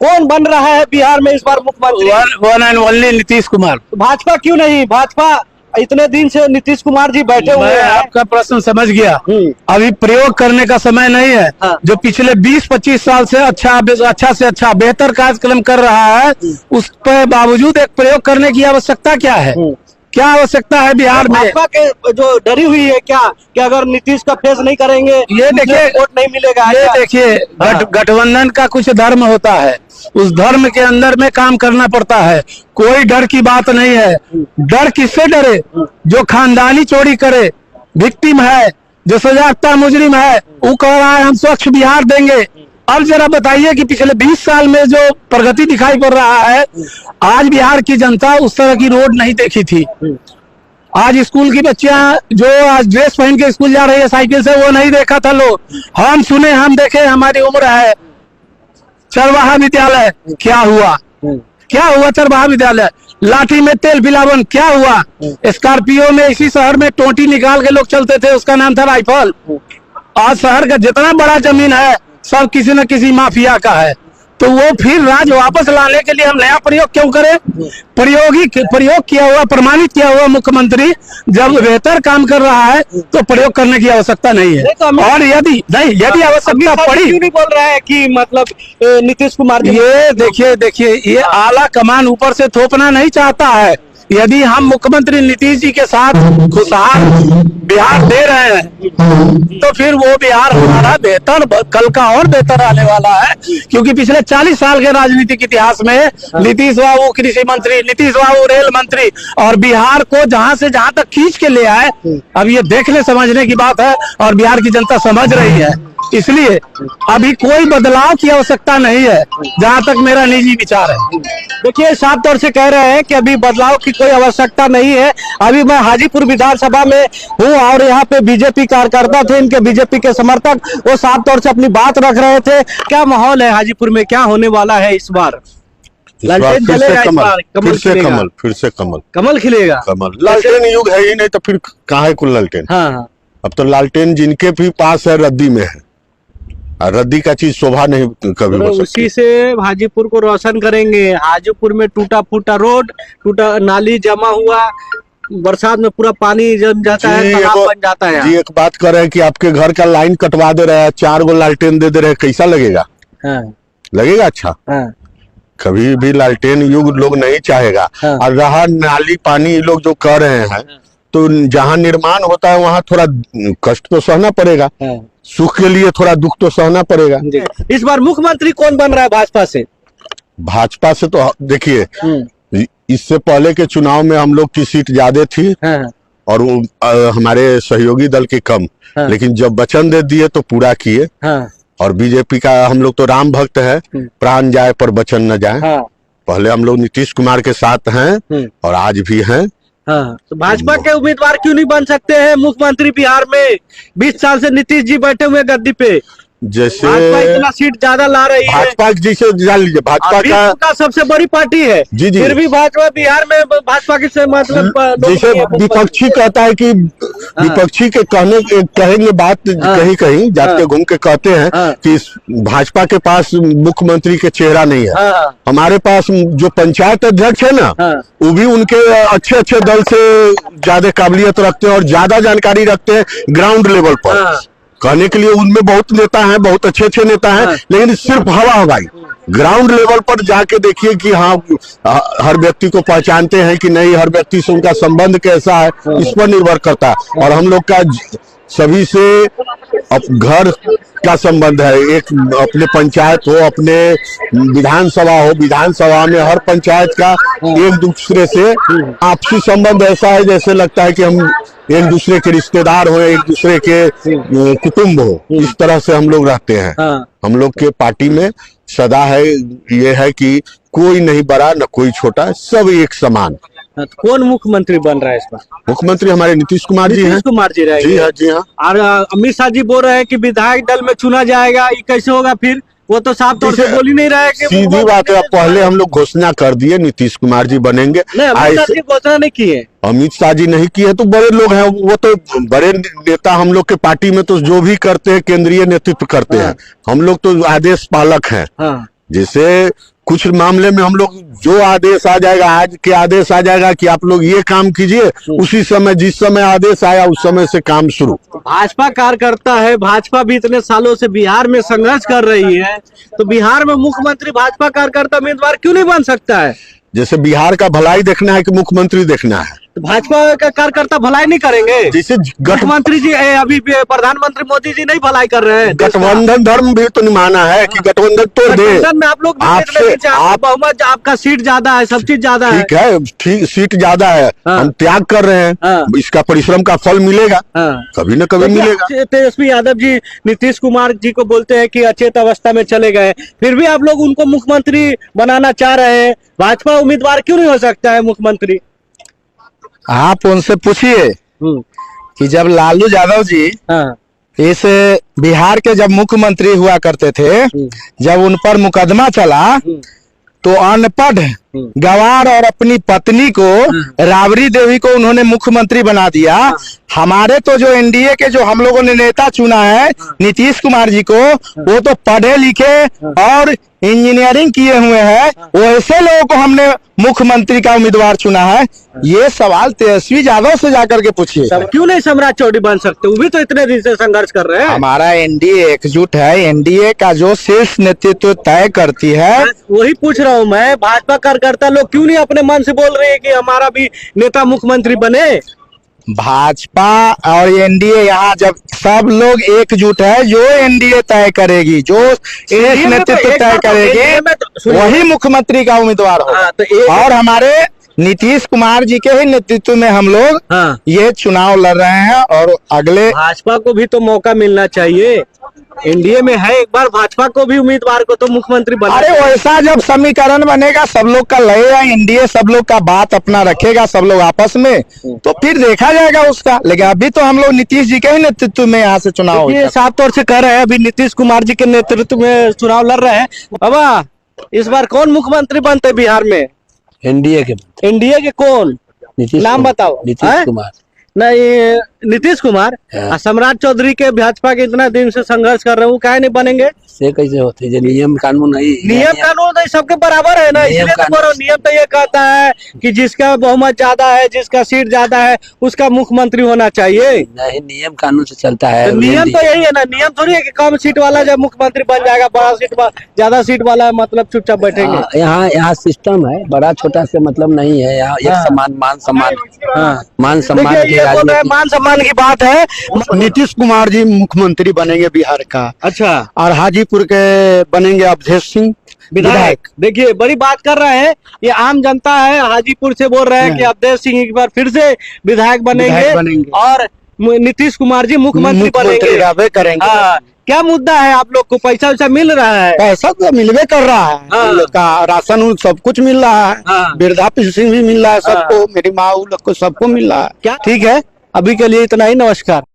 कौन बन रहा है बिहार में इस बार मुख्यमंत्री? One and only Nitish Kumar. Bhajpa क्यों नहीं? भाजपा इतने दिन से नीतीश कुमार जी बैठे हुए मैं हैं। आपका प्रश्न समझ गया। अभी प्रयोग करने का समय नहीं है। हाँ। जो पिछले 20-25 साल से अच्छा से अच्छा बेहतर कार्यक्रम कर रहा है, उस पर बावजूद एक प्रयोग करने की आवश्यकता क्या है? क्या आवश्यकता है बिहार में? भाजपा के जो डरी हुई है क्या कि अगर नीतीश का फेस नहीं करेंगे ये देखिए, वोट नहीं मिलेगा? ये देखिए, गठबंधन का कुछ धर्म होता है, उस धर्म के अंदर में काम करना पड़ता है। कोई डर की बात नहीं है। डर किससे डरे? जो खानदानी चोरी करे, विक्टिम है, जो सजायाफ्ता मुजरिम है, वो कह रहा है हम स्वच्छ बिहार देंगे। अब जरा बताइए कि पिछले 20 साल में जो प्रगति दिखाई पड़ रहा है, आज बिहार की जनता उस तरह की रोड नहीं देखी थी। आज स्कूल की बच्चियां जो आज ड्रेस पहन के स्कूल जा रही है साइकिल से, वो नहीं देखा था लोग। हम सुने, हम देखे, हमारी उम्र है। चरवाहा विद्यालय क्या हुआ? क्या हुआ चरवाहा विद्यालय? लाठी में तेल पिलावन क्या हुआ? स्कॉर्पियो में इसी शहर में टोटी निकाल के लोग चलते थे, उसका नाम था राइफल। आज शहर का जितना बड़ा जमीन है सब किसी न किसी माफिया का है। तो वो फिर राज वापस लाने के लिए हम नया प्रयोग क्यों करें? प्रयोग किया हुआ, प्रमाणित किया हुआ मुख्यमंत्री जब बेहतर काम कर रहा है तो प्रयोग करने की आवश्यकता नहीं है। और यदि आवश्यकता पड़ी, क्यों नहीं बोल रहा है कि मतलब नीतीश कुमार जी? ये देखिए, ये आला कमान ऊपर से थोपना नहीं चाहता है। यदि हम मुख्यमंत्री नीतीश जी के साथ खुशहाल बिहार दे रहे हैं तो फिर वो बिहार हमारा बेहतर, कल का और बेहतर आने वाला है। क्योंकि पिछले 40 साल के राजनीतिक इतिहास में नीतीश बाबू कृषि मंत्री, नीतीश बाबू रेल मंत्री, और बिहार को जहां से जहां तक खींच के ले आए। अब ये देखने समझने की बात है और बिहार की जनता समझ रही है। इसलिए अभी कोई बदलाव की आवश्यकता नहीं है, जहां तक मेरा निजी विचार है। देखिए, साफ तौर से कह रहे हैं कि अभी बदलाव की कोई आवश्यकता नहीं है। अभी मैं हाजीपुर विधानसभा में हूँ और यहाँ पे बीजेपी कार्यकर्ता थे, इनके बीजेपी के समर्थक, वो साफ तौर से अपनी बात रख रहे थे। क्या माहौल है हाजीपुर में? क्या होने वाला है इस बार? लालटेन जलेगा इस बार? फिर से कमल खिलेगा? लालटेन युग है ही नहीं तो फिर कहाँ है कुल लालटेन? हाँ। अब तो लालटेन जिनके भी पास है रद्दी में है, और रद्दी का चीज शोभा नहीं कभी हो सकती। उसी से हाजीपुर को रोशन करेंगे। हाजीपुर में टूटा फूटा रोड, टूटा नाली जमा हुआ, बरसात में पूरा पानी जम जाता है, तालाब बन जाता है। जी, एक बात कर रहे हैं कि आपके घर का लाइन कटवा दे रहे हैं, 4 गो लालटेन दे रहे हैं, कैसा लगेगा? लगेगा अच्छा? कभी भी लालटेन युग लोग नहीं चाहेगा। और रहा नाली पानी, ये लोग जो कह रहे हैं, तो जहाँ निर्माण होता है वहाँ थोड़ा कष्ट तो सहना पड़ेगा, सुख के लिए थोड़ा दुख तो सहना पड़ेगा। इस बार मुख्यमंत्री कौन बन रहा है भाजपा से? भाजपा से तो देखिए, इससे पहले के चुनाव में हम लोग की सीट ज्यादा थी और हमारे सहयोगी दल की कम, लेकिन जब वचन दे दिए तो पूरा किए। और बीजेपी का हम लोग तो राम भक्त है, प्राण जाए पर वचन न जाए। पहले हम लोग नीतीश कुमार के साथ हैं और आज भी हैं। तो भाजपा के उम्मीदवार क्यों नहीं बन सकते हैं मुख्यमंत्री बिहार में? 20 साल से नीतीश जी बैठे हुए गद्दी पे, जैसे भाजपा इतना सीट ज्यादा ला रही है। भाजपा जैसे जान लीजिए, भाजपा का सबसे बड़ी पार्टी है। जी। फिर भी भाजपा बिहार में भाजपा की से मतलब जैसे विपक्षी कहता है कि विपक्षी के कहेंगे बात, कहीं जाते घूम के कहते हैं कि भाजपा के पास मुख्यमंत्री के चेहरा नहीं है। हमारे पास जो पंचायत अध्यक्ष है ना, वो भी उनके अच्छे दल से ज्यादा काबिलियत रखते हैं और ज्यादा जानकारी रखते हैं ग्राउंड लेवल पर। कहने के लिए उनमें बहुत नेता हैं, बहुत अच्छे नेता हैं, लेकिन सिर्फ हवा हवाई। ग्राउंड लेवल पर जाके देखिए कि हाँ, हर व्यक्ति को पहचानते हैं कि नहीं, हर व्यक्ति से उनका संबंध कैसा है, इस पर निर्भर करता है। और हम लोग का सभी से घर का संबंध है। एक अपने पंचायत हो, अपने विधानसभा हो, विधानसभा में हर पंचायत का एक दूसरे से आपसी संबंध ऐसा है जैसे लगता है कि हम एक दूसरे के रिश्तेदार हो, एक दूसरे के कुटुंब हो। इस तरह से हम लोग रहते हैं। हम लोग के पार्टी में सदा है ये है कि कोई नहीं बड़ा न कोई छोटा, सब एक समान। कौन मुख्यमंत्री बन रहा है इस बार? मुख्यमंत्री हमारे नीतीश कुमार जी हैं। नीतीश कुमार जी रहेंगे? जी हाँ। और अमित शाह जी बोल रहे हैं कि विधायक दल में चुना जाएगा, ये कैसे होगा फिर? वो तो साफ तौर से बोल ही नहीं रहा है कि सीधी बात है। पहले हम लोग घोषणा कर दिए नीतीश कुमार जी बनेंगे। अमित शाह जी घोषणा नहीं की है। अमित शाह जी नहीं किए तो बड़े लोग हैं, वो तो बड़े नेता। हम लोग के पार्टी में तो जो भी करते हैं केंद्रीय नेतृत्व करते हैं, हम लोग तो आदेश पालक हैं। जैसे कुछ मामले में हम लोग जो आदेश आ जाएगा, आज के आदेश आ जाएगा कि आप लोग ये काम कीजिए, उसी समय जिस समय आदेश आया उस समय से काम शुरू। भाजपा कार्यकर्ता है, भाजपा भी इतने सालों से बिहार में संघर्ष कर रही है, तो बिहार में मुख्यमंत्री भाजपा कार्यकर्ता उम्मीदवार क्यों नहीं बन सकता है? जैसे बिहार का भलाई देखना है कि मुख्यमंत्री देखना है? तो भाजपा का कार्यकर्ता भलाई नहीं करेंगे? जैसे मुख्यमंत्री जी अभी प्रधानमंत्री मोदी जी नहीं भलाई कर रहे हैं। गठबंधन धर्म भी तो नहीं माना है कि गठबंधन तोड़ दे। गठबंधन में आप लोग भी देख लेंगे कि आपका बहुमत, आपका सीट ज्यादा है, सब चीज ज्यादा है। ठीक है, ठीक, सीट ज्यादा है, हम त्याग कर रहे हैं, इसका परिश्रम का फल मिलेगा, कभी न कभी मिलेगा। तेजस्वी यादव जी नीतीश कुमार जी को बोलते हैं कि अचेत अवस्था में चले गए, फिर भी आप लोग उनको मुख्यमंत्री बनाना चाह रहे हैं। भाजपा उम्मीदवार क्यों नहीं हो सकता है मुख्यमंत्री? आप उनसे पूछिए कि जब लालू यादव जी इस बिहार के जब मुख्यमंत्री हुआ करते थे, जब उन पर मुकदमा चला तो अनपढ़ गवार और अपनी पत्नी को, राबड़ी देवी को उन्होंने मुख्यमंत्री बना दिया। हमारे तो जो एनडीए के जो हम लोगों ने नेता चुना है नीतीश कुमार जी को, वो तो पढ़े लिखे और इंजीनियरिंग किए हुए हैं, वो ऐसे लोगों को हमने मुख्यमंत्री का उम्मीदवार चुना है। ये सवाल तेजस्वी यादव से जाकर के पूछिए। क्यों नहीं सम्राट चौधरी बन सकते? वो भी तो इतने दिन से संघर्ष कर रहे हैं। हमारा एनडीए एकजुट है, एनडीए का जो शीर्ष नेतृत्व तय करती है। वही पूछ रहा हूँ मैं, भाजपा कार्यकर्ता लोग क्यों नहीं अपने मन से बोल रहे हैं कि हमारा भी नेता मुख्यमंत्री बने? भाजपा और एनडीए यहाँ जब सब लोग एकजुट है, जो एनडीए तय करेगी, जो शीर्ष नेतृत्व तय करेगी, वही मुख्यमंत्री का उम्मीदवार हो। और हमारे नीतीश कुमार जी के ही नेतृत्व में हम लोग ये चुनाव लड़ रहे हैं। और अगले भाजपा को भी तो मौका मिलना चाहिए, एनडीए में है, एक बार भाजपा को भी उम्मीदवार को तो मुख्यमंत्री बना। अरे वैसा जब समीकरण बनेगा, सब लोग का लगेगा, एनडीए सब लोग का बात अपना रखेगा, सब लोग आपस में, तो फिर देखा जाएगा उसका। लेकिन अभी तो हम लोग नीतीश जी के ही नेतृत्व में यहाँ से चुनाव साफ तौर से कह रहे हैं, अभी नीतीश कुमार जी के नेतृत्व में चुनाव लड़ रहे हैं। बाबा, इस बार कौन मुख्यमंत्री बनते बिहार में? एनडीए के कौन? नाम बताओ। नीतीश कुमार। नहीं, नीतीश कुमार। सम्राट चौधरी के भाजपा के इतना दिन से संघर्ष कर रहे हो, काहे नहीं बनेंगे? से कैसे होते जो नियम कानून नहीं, नियम कानून नहीं सबके बराबर है ना, इसलिए तो बोलो। नियम तो ये कहता है कि जिसका बहुमत ज्यादा है, जिसका सीट ज्यादा है, उसका मुख्यमंत्री होना चाहिए। नहीं, नियम कानून से चलता है। तो नियम तो यही है ना, नियम थोड़ी है कि कम सीट वाला जब मुख्यमंत्री बन जाएगा, बड़ा सीट ज्यादा सीट वाला मतलब चुपचाप बैठेंगे। यहाँ सिस्टम है, बड़ा छोटा से मतलब नहीं है। यहाँ एक समान मान सम्मान मान सम्मान की बात है। नीतीश कुमार जी मुख्यमंत्री बनेंगे बिहार का। अच्छा। और हाजीपुर के बनेंगे अवधेश सिंह विधायक। देखिए, बड़ी बात कर रहे हैं, ये आम जनता है, हाजीपुर से बोल रहे हैं कि अवधेश सिंह एक बार फिर से विधायक बनेंगे और नीतीश कुमार जी मुख्यमंत्री करेंगे। क्या मुद्दा है आप लोग को? पैसा वैसा मिल रहा है? पैसा तो मिलवे कर रहा है, हम लोग का राशन सब कुछ मिल रहा है, वृद्धा पेंशन भी मिल रहा है सबको, मेरी माँ लोग को सबको मिल रहा है। क्या? ठीक है, अभी के लिए इतना ही, नमस्कार।